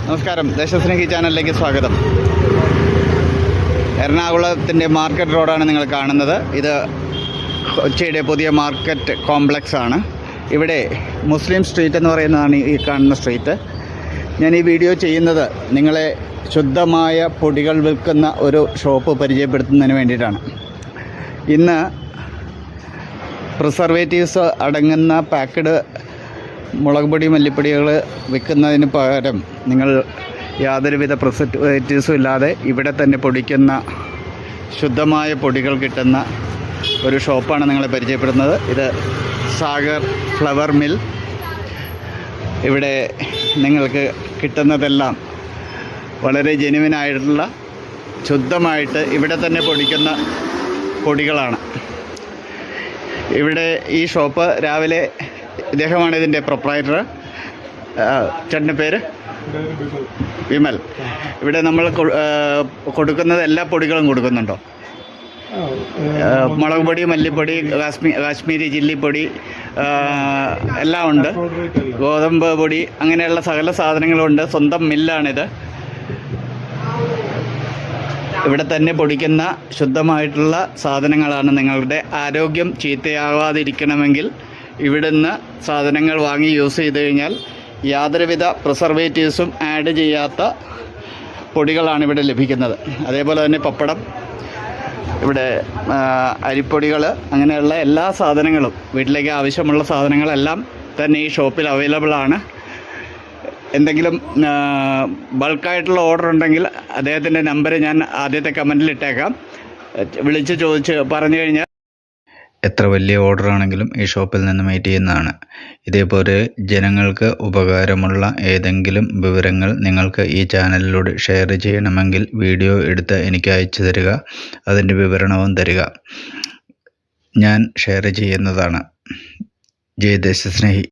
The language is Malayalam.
നമസ്കാരം, ദേശസ്നേഹി ചാനലിലേക്ക് സ്വാഗതം. എറണാകുളത്തിൻ്റെ മാർക്കറ്റ് റോഡാണ് നിങ്ങൾ കാണുന്നത്. ഇത് കൊച്ചിയുടെ പുതിയ മാർക്കറ്റ് കോംപ്ലക്സ് ആണ്. ഇവിടെ മുസ്ലിം സ്ട്രീറ്റ് എന്ന് പറയുന്നതാണ് ഈ കാണുന്ന സ്ട്രീറ്റ്. ഞാൻ ഈ വീഡിയോ ചെയ്യുന്നത് നിങ്ങളെ ശുദ്ധമായ പൊടികൾ വിൽക്കുന്ന ഒരു ഷോപ്പ് പരിചയപ്പെടുത്തുന്നതിന് വേണ്ടിയിട്ടാണ്. ഇന്ന് പ്രിസർവേറ്റീവ്സ് അടങ്ങുന്ന പാക്കഡ് മുളക് പൊടി മല്ലിപ്പൊടികൾ വിൽക്കുന്നതിന് പകരം നിങ്ങൾ യാതൊരുവിധ പ്രിസർവേറ്റീവ്സും ഇല്ലാതെ ഇവിടെ തന്നെ പൊടിക്കുന്ന ശുദ്ധമായ പൊടികൾ കിട്ടുന്ന ഒരു ഷോപ്പാണ് നിങ്ങളെ പരിചയപ്പെടുന്നത്. ഇത് സാഗർ ഫ്ലവർ മിൽ. ഇവിടെ നിങ്ങൾക്ക് കിട്ടുന്നതെല്ലാം വളരെ ജെനുവിനായിട്ടുള്ള ശുദ്ധമായിട്ട് ഇവിടെ തന്നെ പൊടിക്കുന്ന പൊടികളാണ്. ഇവിടെ ഈ ഷോപ്പ് രാവിലെ ഇദ്ദേഹമാണ് ഇതിൻ്റെ പ്രൊപ്രൈറ്റർ. ചേട്ടൻ്റെ പേര് വിമൽ. ഇവിടെ നമ്മൾ കൊടുക്കുന്നത് എല്ലാ പൊടികളും കൊടുക്കുന്നുണ്ടോ? മുളക് പൊടി, മല്ലിപ്പൊടി, കാശ്മീരി ചില്ലിപ്പൊടി എല്ലാം ഉണ്ട്. ഗോതമ്പ് പൊടി, അങ്ങനെയുള്ള സകല സാധനങ്ങളുണ്ട്. സ്വന്തം മില്ലാണിത്. ഇവിടെ തന്നെ പൊടിക്കുന്ന ശുദ്ധമായിട്ടുള്ള സാധനങ്ങളാണ്. നിങ്ങളുടെ ആരോഗ്യം ചീത്തയാവാതിരിക്കണമെങ്കിൽ ഇവിടുന്ന് സാധനങ്ങൾ വാങ്ങി യൂസ് ചെയ്ത് കഴിഞ്ഞാൽ യാതൊരുവിധ പ്രിസർവേറ്റീവ്സും ആഡ് ചെയ്യാത്ത പൊടികളാണ് ഇവിടെ ലഭിക്കുന്നത്. അതേപോലെ തന്നെ പപ്പടം, ഇവിടെ അരിപ്പൊടികൾ, അങ്ങനെയുള്ള എല്ലാ സാധനങ്ങളും വീട്ടിലേക്ക് ആവശ്യമുള്ള സാധനങ്ങളെല്ലാം തന്നെ ഈ ഷോപ്പിൽ അവൈലബിൾ ആണ്. എന്തെങ്കിലും ബൾക്കായിട്ടുള്ള ഓർഡർ ഉണ്ടെങ്കിൽ അദ്ദേഹത്തിൻ്റെ നമ്പർ ഞാൻ ആദ്യത്തെ കമൻറ്റിൽ ഇട്ടേക്കാം. വിളിച്ച് ചോദിച്ച് പറഞ്ഞു കഴിഞ്ഞാൽ എത്ര വലിയ ഓർഡർ ആണെങ്കിലും ഈ ഷോപ്പിൽ നിന്ന് മീറ്റ് ചെയ്യുന്നതാണ്. ഇതേപോലെ ജനങ്ങൾക്ക് ഉപകാരമുള്ള ഏതെങ്കിലും വിവരങ്ങൾ നിങ്ങൾക്ക് ഈ ചാനലിലൂടെ ഷെയർ ചെയ്യണമെങ്കിൽ വീഡിയോ എടുത്ത് എനിക്ക് അയച്ചു തരിക. അതിൻ്റെ വിവരണവും തരിക. ഞാൻ ഷെയർ ചെയ്യുന്നതാണ്. ജയ് ദേശസ്നേഹി.